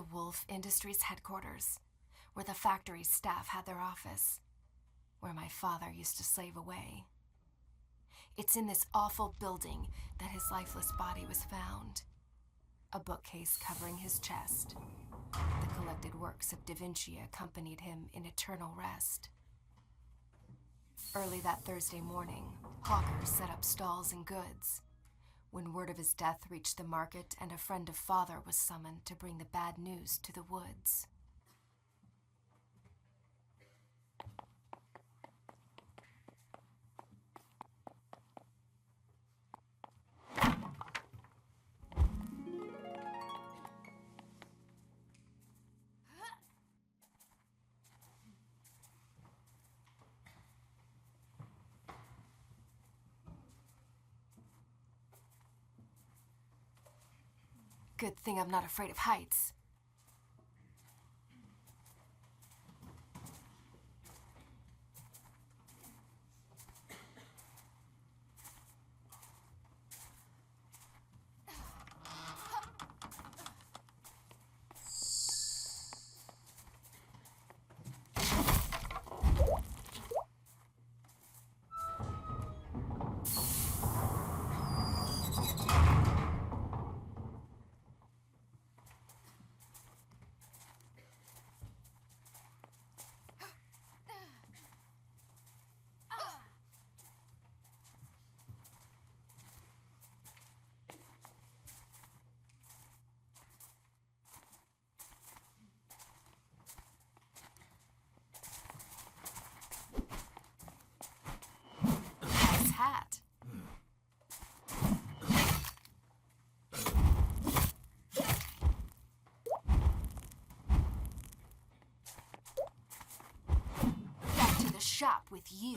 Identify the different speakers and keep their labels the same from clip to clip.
Speaker 1: to Woolfe Industries headquarters, where the factory staff had their office, where my father used to slave away. It's in this awful building that his lifeless body was found. A bookcase covering his chest. The collected works of Da Vinci accompanied him in eternal rest. Early that Thursday morning, hawkers set up stalls and goods. When word of his death reached the market and a friend of father was summoned to bring the bad news to the woods. Good thing I'm not afraid of heights. Hat. Back to the shop with you.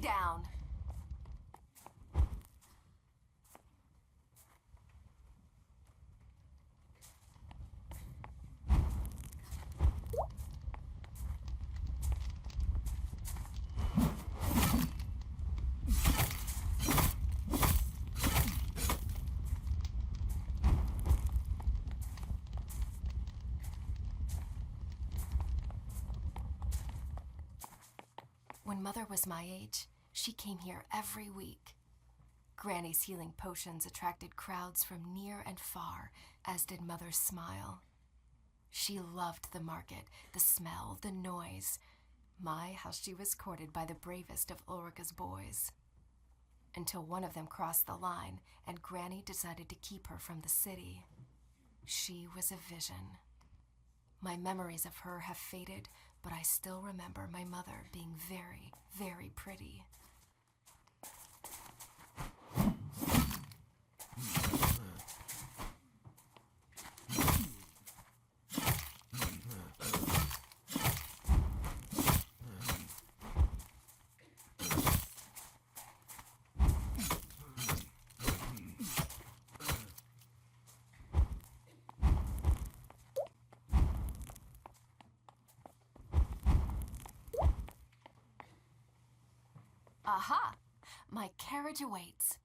Speaker 1: Down. When Mother was my age, she came here every week. Granny's healing potions attracted crowds from near and far, as did Mother's smile. She loved the market, the smell, the noise. My, how she was courted by the bravest of Ulrika's boys. Until one of them crossed the line, and Granny decided to keep her from the city. She was a vision. My memories of her have faded, but I still remember my mother being very, very pretty. Aha! My carriage awaits.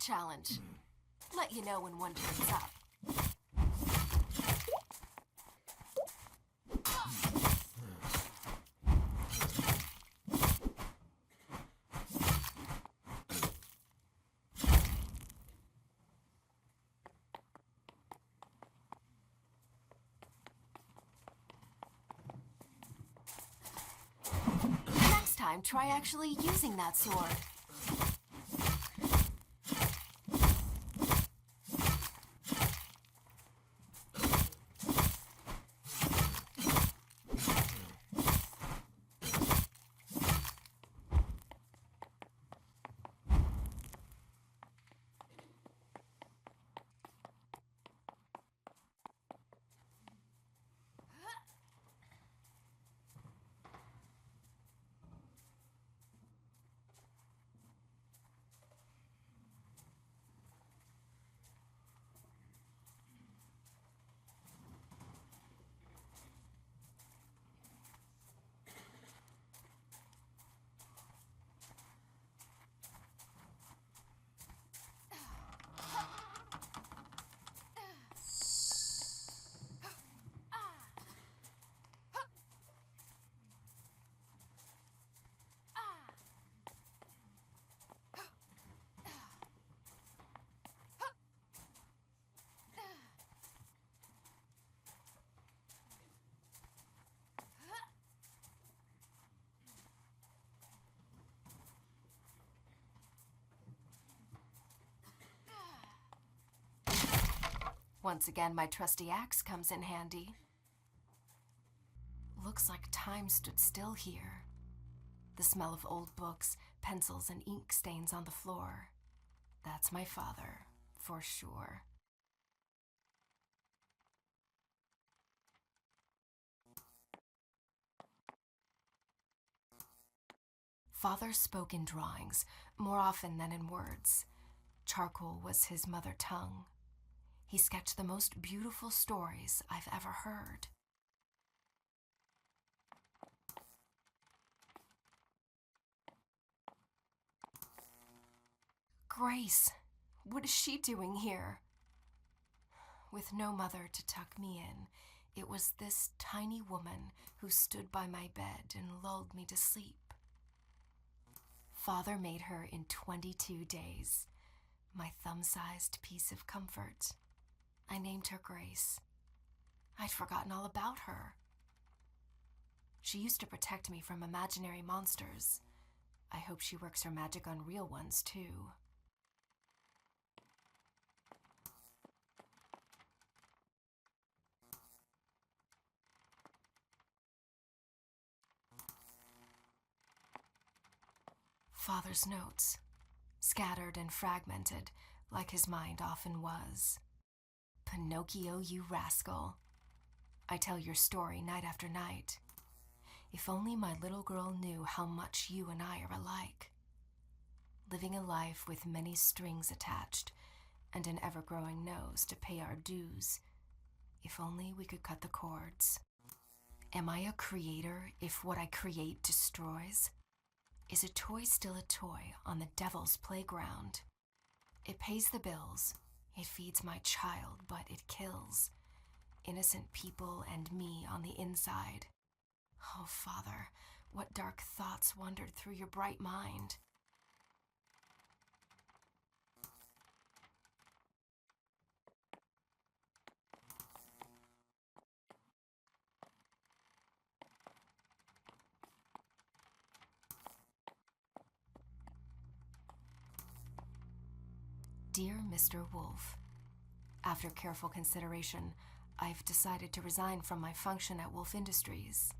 Speaker 1: challenge. Let you know when one turns up. Next time, try actually using that sword. Once again, my trusty axe comes in handy. Looks like time stood still here. The smell of old books, pencils, and ink stains on the floor. That's my father, for sure. Father spoke in drawings, more often than in words. Charcoal was his mother tongue. He sketched the most beautiful stories I've ever heard. Grace, what is she doing here? With no mother to tuck me in, it was this tiny woman who stood by my bed and lulled me to sleep. Father made her in 22 days, my thumb-sized piece of comfort. I named her Grace. I'd forgotten all about her. She used to protect me from imaginary monsters. I hope she works her magic on real ones, too. Father's notes, scattered and fragmented, like his mind often was. Pinocchio, you rascal. I tell your story night after night. If only my little girl knew how much you and I are alike. Living a life with many strings attached and an ever-growing nose to pay our dues. If only we could cut the cords. Am I a creator if what I create destroys? Is a toy still a toy on the devil's playground? It pays the bills. It feeds my child, but it kills innocent people and me on the inside. Oh, Father, what dark thoughts wandered through your bright mind? Dear Mr. Woolfe, after careful consideration, I've decided to resign from my function at Woolfe Industries.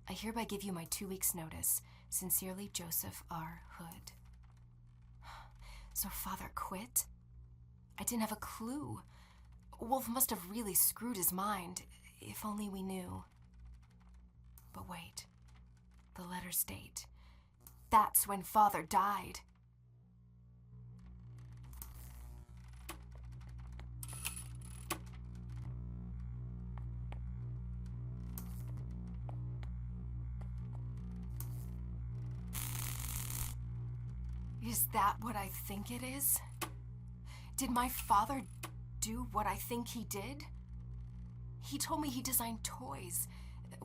Speaker 1: I hereby give you my 2 weeks' notice. Sincerely, Joseph R. Hood. So Father quit? I didn't have a clue. Woolfe must have really screwed his mind, if only we knew. But wait, the letters date. That's when Father died. Is that what I think it is? Did my father do what I think he did? He told me he designed toys.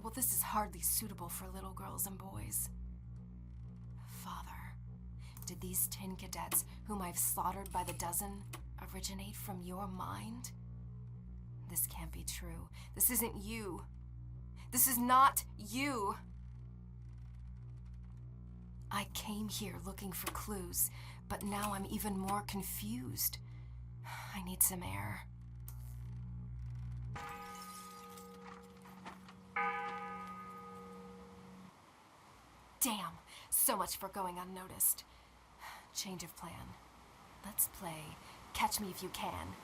Speaker 1: Well, this is hardly suitable for little girls and boys. Father, did these tin cadets, whom I've slaughtered by the dozen, originate from your mind? This can't be true. This isn't you. This is not you. I came here looking for clues, but now I'm even more confused. I need some air. Damn, so much for going unnoticed. Change of plan. Let's play Catch Me If You Can.